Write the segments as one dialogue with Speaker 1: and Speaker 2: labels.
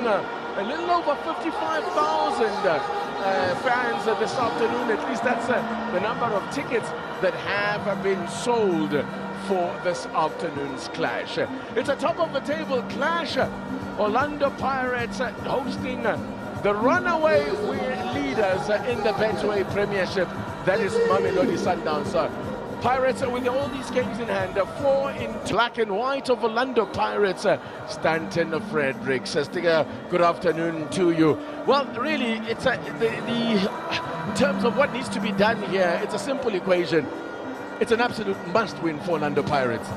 Speaker 1: hosting a little over 55,000 fans this afternoon. At least that's the number of tickets that have been sold for this afternoon's clash. It's a top-of-the-table clash. Orlando Pirates hosting the runaway leaders in the Betway Premiership, that is Mamelodi Sundowns. Pirates with all these games in hand, 4 in black and white of Orlando Pirates. Stanton Fredericks, good afternoon to you. Well, really, it's in terms of what needs to be done here, it's a simple equation. It's an absolute must-win for Orlando Pirates.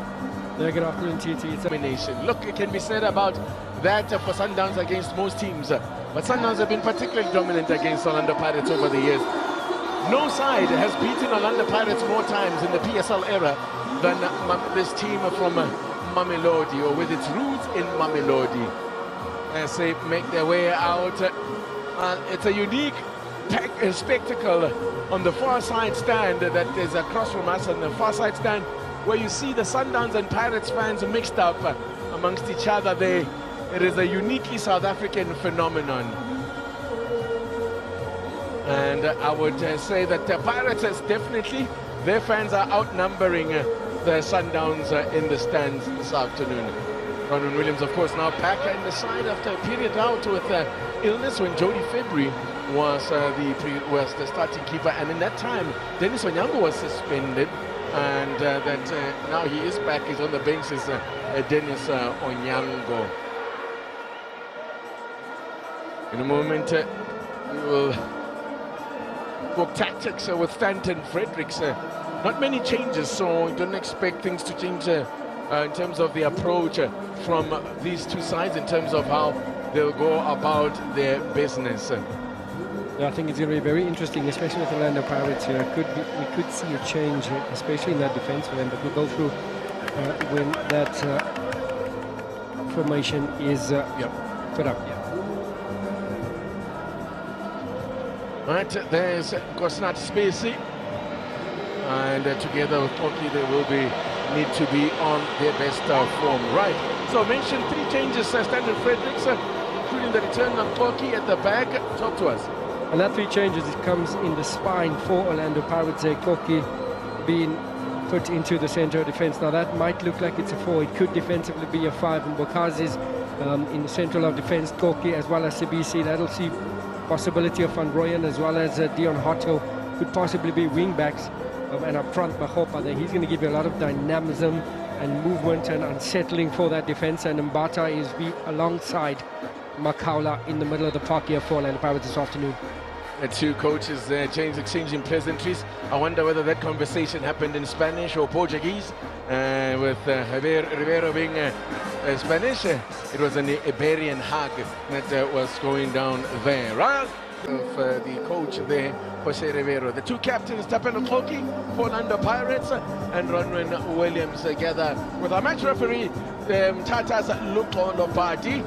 Speaker 2: Yeah, good afternoon, TT.
Speaker 1: It's a domination. Look, it can be said about that for Sundowns against most teams, but Sundowns have been particularly dominant against Orlando Pirates over the years. No side has beaten Orlando Pirates more times in the PSL era than this team from Mamelodi, or with its roots in Mamelodi, as they make their way out. It's a unique spectacle on the far side stand that is across from us, on the far side stand, where you see the Sundowns and Pirates fans mixed up amongst each other. It is a uniquely South African phenomenon. And I would say that the Pirates is definitely, their fans are outnumbering the Sundowns in the stands this afternoon. Ronwen Williams, of course, now back in the side after a period out with illness when Jody February was the starting keeper. And in that time, Dennis Onyango was suspended. And that now he is back, he's on the bench, is Dennis Onyango. In a moment, we will talk tactics with Stanton Fredericks. Not many changes, so don't expect things to change in terms of the approach from these two sides, in terms of how they'll go about their business.
Speaker 2: I think it's going to be very interesting, especially with the Orlando Pirates here. We could see a change, especially in that defense for them, but we'll go through when that formation is put up.
Speaker 1: Right, there's Gosnat Spacey, and together with Koki they will need to be on their best form. Right, so I mentioned 3 changes, Stanton Fredericks, including the return of Koki at the back. Talk to us.
Speaker 2: And that 3 changes, it comes in the spine for Orlando Pirates. Koki being put into the center of defense. Now that might look like it's a 4, it could defensively be a 5, and Bokazi's in the central of defense, Koki as well as Sibisi. That'll see possibility of Van Rooyen as well as Dion Hotto could possibly be wing backs, and up front Mahopa there. He's going to give you a lot of dynamism and movement and unsettling for that defense, and Mbata is alongside Makaula in the middle of the park here for Orlando Pirates this afternoon.
Speaker 1: The 2 coaches exchanging pleasantries. I wonder whether that conversation happened in Spanish or Portuguese, with Javier Rivero being Spanish. It was an Iberian hug that was going down there. Right? Of the coach there, Jose Rivero. The 2 captains, Tapeno Koki for Orlando Pirates, and Ronwen Williams, together with our match referee, Tata's Lukondo Party,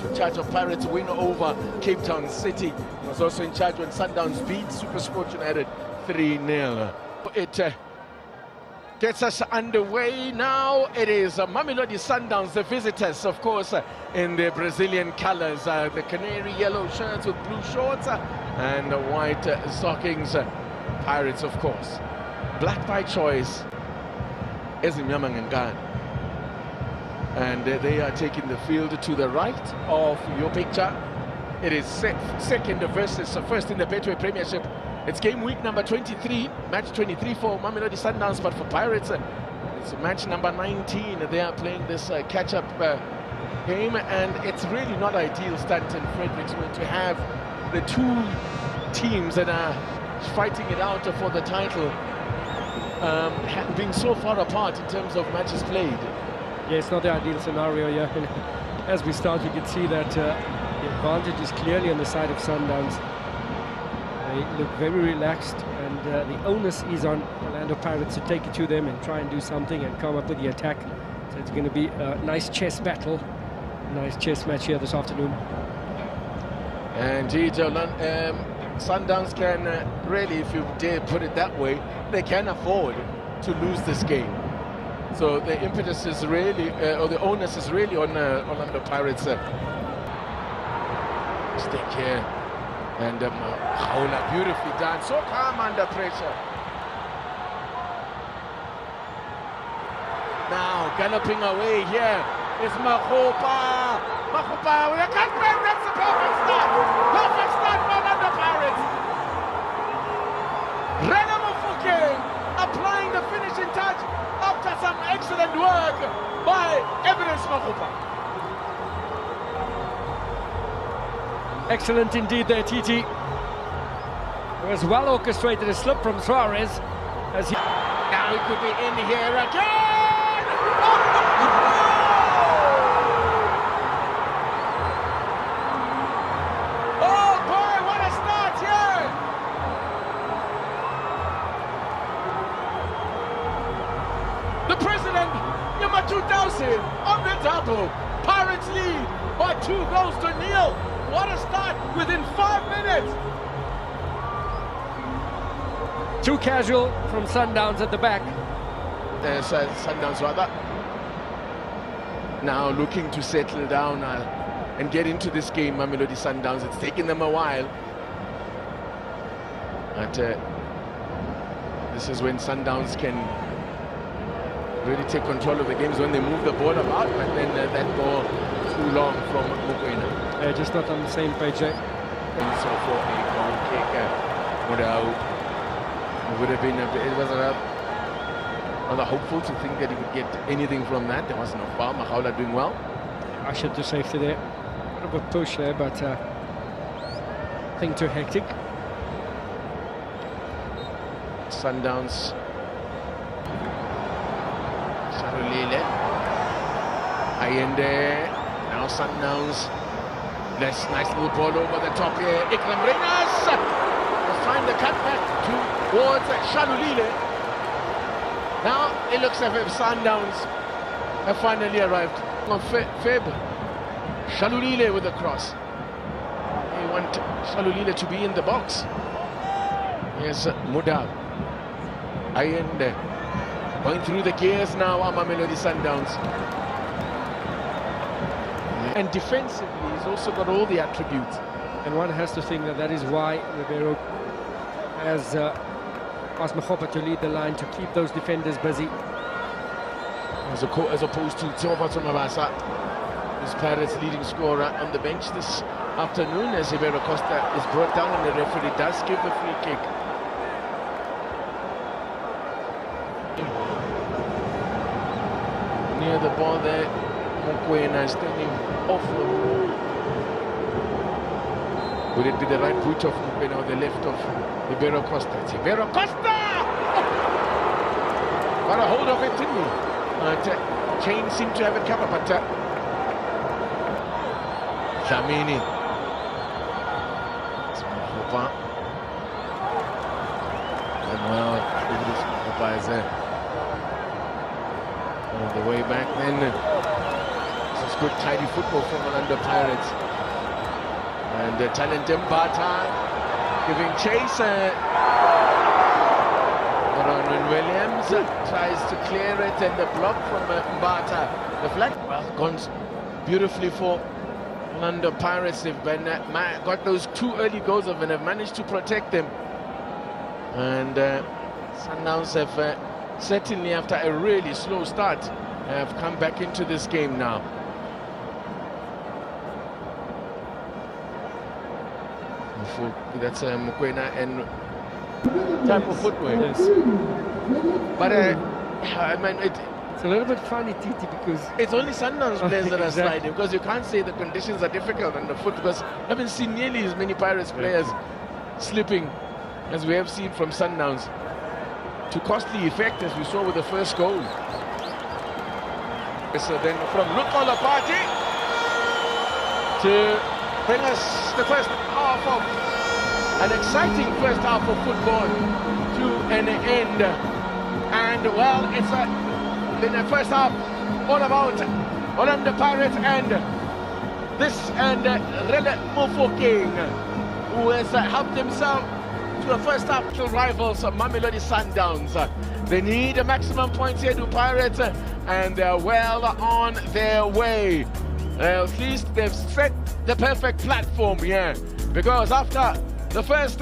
Speaker 1: in charge of Pirates' win over Cape Town City. He was also in charge when Sundowns beat SuperSport United 3-0. It gets us underway now. It is Mamelodi Sundowns, the visitors, of course, in their Brazilian colors, the canary yellow shirts with blue shorts and white stockings. Pirates, of course, black by choice. And they are taking the field to the right of your picture. It is second versus first in the Betway Premiership. It's game week number 23, match 23 for Mamelodi Sundowns, but for Pirates, it's match number 19. They are playing this catch-up game, and it's really not ideal, Stanton Fredericks, to have the 2 teams that are fighting it out for the title being so far apart in terms of matches played.
Speaker 2: Yeah, it's not the ideal scenario, As we start, you can see that the advantage is clearly on the side of Sundowns. They look very relaxed, and the onus is on Orlando Pirates to take it to them and try and do something and come up with the attack. So it's going to be a nice chess battle, a nice chess match here this afternoon.
Speaker 1: Indeed, Sundowns can really, if you dare put it that way, they can afford to lose this game. So the impetus is really, or the onus is really on Orlando Pirates. Stick here. And Haula, beautifully done. So calm under pressure. Now galloping away here is Makhopa. Makhopa with a cutback. That's the perfect start. Perfect start from under Pirates. Rena Mofokeng applying the finishing touch after some excellent work by Evidence Makhopa.
Speaker 2: Excellent indeed there, TT. It was well orchestrated, a slip from Suarez as he...
Speaker 1: Now he could be in here again! Oh boy, what a start here! The president, number 2000, on the double. Pirates lead by 2 goals to nil. What a start within 5 minutes!
Speaker 2: Too casual from Sundowns at the back.
Speaker 1: Sundowns rather. Now looking to settle down and get into this game, Mamelodi Sundowns. It's taken them a while. But this is when Sundowns can really take control of the games, when they move the ball about, but then that ball too long from Mokoena.
Speaker 2: Just not on the same page yet.
Speaker 1: And so for a goal kick, would have been it was rather hopeful to think that he would get anything from that. There was no foul. Mahaula doing well.
Speaker 2: Ushered to safety there. A bit of a push there, but nothing too hectic.
Speaker 1: Sundowns. Sharulile. Ayende. Now Sundowns. Nice little ball over the top here. Ikram Renas will find the cutback towards Shalulile. Now it looks as if Sundowns have finally arrived on Feb. Shalulile with the cross. They want Shalulile to be in the box. Yes, Mudal. Ayende going through the gears now. Mamelodi Sundowns. And defensively, he's also got all the attributes.
Speaker 2: And one has to think that is why Ribeiro has asked Makhopa to lead the line, to keep those defenders busy.
Speaker 1: As opposed to Teopato Mabasa, who's Pirates' leading scorer on the bench this afternoon, as Ribeiro Costa is brought down and the referee does give the free kick. Near the ball there, Mokoena standing off the ball. Would it be the right boot of Mokoena or the left of Ribeiro Costa? It's Ribeiro Costa! Got a hold of it, didn't he? Chain seemed to have it covered, but Zamini. It's Makhopa. And well, Makhopa is on the way back then. Good tidy football from Orlando Pirates. And Talent Mbata giving chase. Ronwen Williams tries to clear it, and the block from Mbata. The flag well gone beautifully for Orlando Pirates. They've been, got those 2 early goals and have managed to protect them. And Sundowns have certainly, after a really slow start, have come back into this game now. That's Mokoena and type of footwork.
Speaker 2: Yes.
Speaker 1: But I mean,
Speaker 2: it's a little bit funny, Titi, because
Speaker 1: it's only Sundowns players that are
Speaker 2: exactly.
Speaker 1: sliding, because you can't say the conditions are difficult on the foot, because I haven't seen nearly as many Pirates players slipping as we have seen from Sundowns, to costly effect as we saw with the first goal. So then from Lukola Party to bring us the first half of an exciting first half of football to an end. And well, it's been a first half all about Orlando Pirates and Rele Mofokeng, who has helped himself to a first half rivals Mamelodi Sundowns. They need a maximum points here to Pirates, and they're well on their way. At least they've set the perfect platform here, because after the first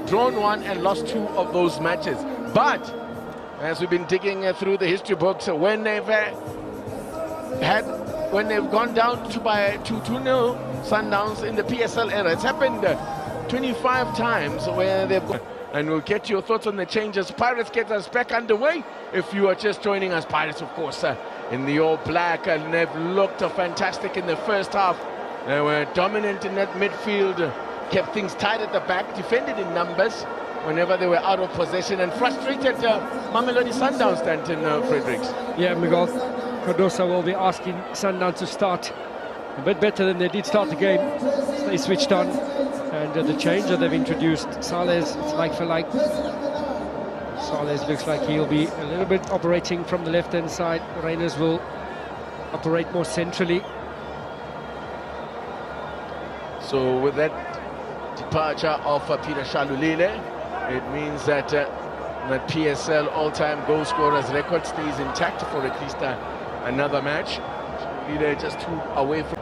Speaker 1: drawn one and lost 2 of those matches, but as we've been digging through the history books, when they've gone down to 2-0 Sundowns in the PSL era, it's happened 25 times where they've gone. And we'll get your thoughts on the changes. Pirates get us back underway. If you are just joining us, Pirates, of course, in the all black, and they've looked fantastic in the first half. They were dominant in that midfield, kept things tight at the back, defended in numbers whenever they were out of possession, and frustrated Mamelodi Sundowns, Stanton Fredericks.
Speaker 2: Yeah, Miguel Cardosa will be asking Sundowns to start a bit better than they did start the game. They switched on, and the change that they've introduced, Salles, it's like for like. Salles looks like he'll be a little bit operating from the left-hand side. Reiners will operate more centrally.
Speaker 1: So with that departure of Peter Shalulile, it means that the PSL all-time goal scorers record stays intact for at least another match. Shalulile just 2 away from.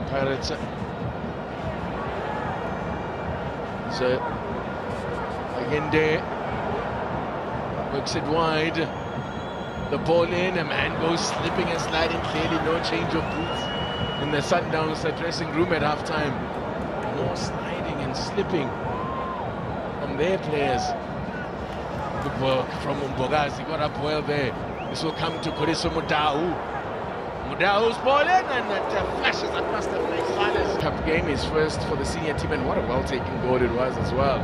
Speaker 1: Pirates. So again, there works it wide. The ball in, a man goes slipping and sliding. Clearly, no change of boots in the Sundowns dressing room at halftime. More sliding and slipping from their players. Good work from Mbogazi. Got up well there. This will come to Koriso Mudau. Mudau's ball in, and it flashes across the face. Cup game is first for the senior team, and what a well-taken goal it was as well.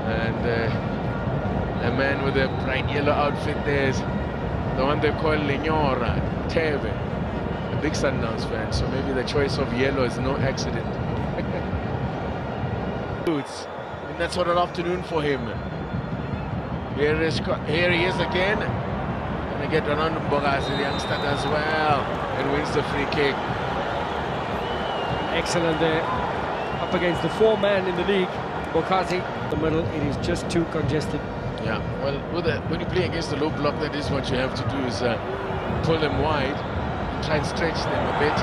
Speaker 1: And a man with a bright yellow outfit there's the one they call Lenyora Teve, a big Sundowns fan, so maybe the choice of yellow is no accident. And that's what an afternoon for him. Here he is again. And get Ronaldo Mbogazi, the youngster, as well, and wins the free kick.
Speaker 2: Excellent there, up against the 4-man in the league. Mbogazi, the middle, it is just too congested.
Speaker 1: Yeah, well, when you play against the low block, that is what you have to do, is pull them wide and try and stretch them a bit.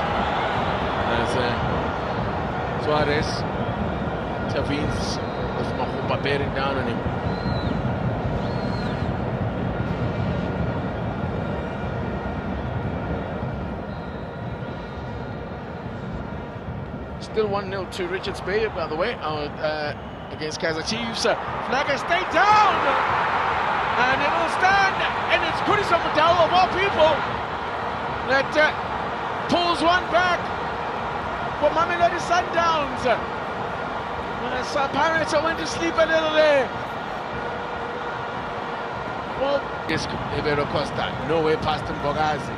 Speaker 1: As Suarez intervenes with Mahupa bearing down on him. Still 1-0 to Richards Bay, by the way, against Kaizer Chiefs. Flagger stay down, and it will stand, and it's Koriso Mudau of all people that pulls one back for Mamelodi Sundowns. Pirates went to sleep a little there. Well, yes, Ibero Costa, no way past Mbogazi.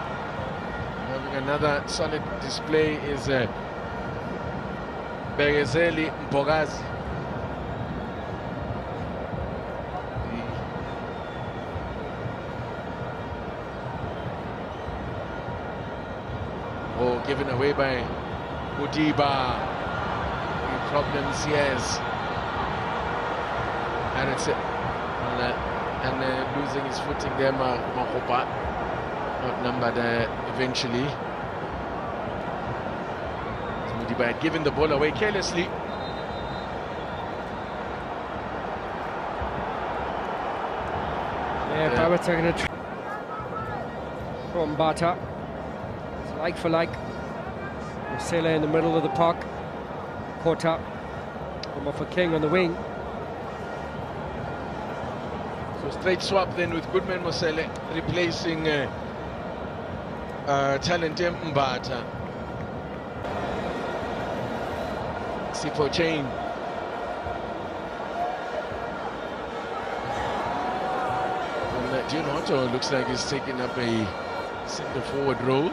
Speaker 1: Having another solid display is Begezeli Mbogazi. Oh, given away by Mudiba. Problems, yes. And it's and losing his footing there, Mahopa. Outnumbered eventually. Mudiba had given the ball away carelessly.
Speaker 2: Yeah, Pirates are going to try from Bata. It's like for like. Marcelo in the middle of the park. Caught up from off a King on the wing.
Speaker 1: So straight swap then with Goodman Mosele replacing Talented Mbata. Sipo Chain. And June Otto looks like he's taking up a centre forward role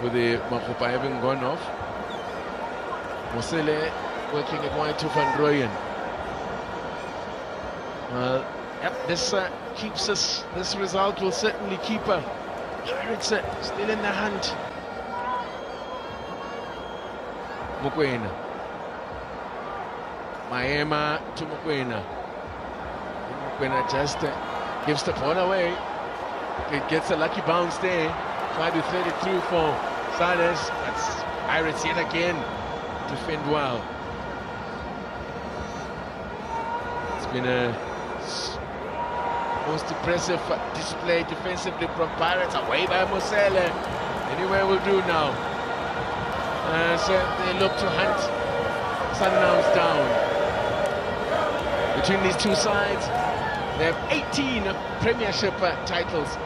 Speaker 1: with the Mahopa having gone off. Mosele working it wide to Van Rooyen. Yep, this keeps us. This result will certainly keep Pirates still in the hunt. Mokoena. Maema to Mokwena. Mokwena just gives the ball away. It gets a lucky bounce there. Try to thread it through for Sales. That's Pirates yet again. Defend well. It's been a most impressive display defensively from Pirates. Away by Mosele. Anyway, will do now. So they look to hunt Sundowns down. Between these two sides, they have 18 Premiership titles,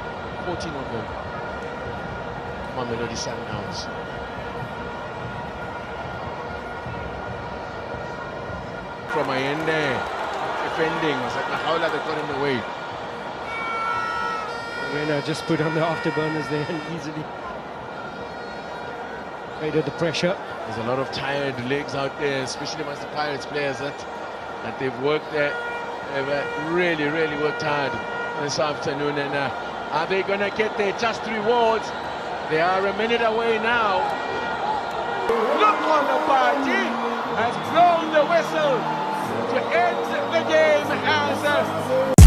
Speaker 1: 14 of them. Mamelodi Sundowns. From Ayende, defending, it's like Mahaula, they got in the way.
Speaker 2: Rena just put on the afterburners there and easily created the pressure.
Speaker 1: There's a lot of tired legs out there, especially amongst the Pirates players that they've worked there. They've really worked hard this afternoon. And are they going to get their just rewards? They are a minute away now. Look on the party has blown the whistle to end the game as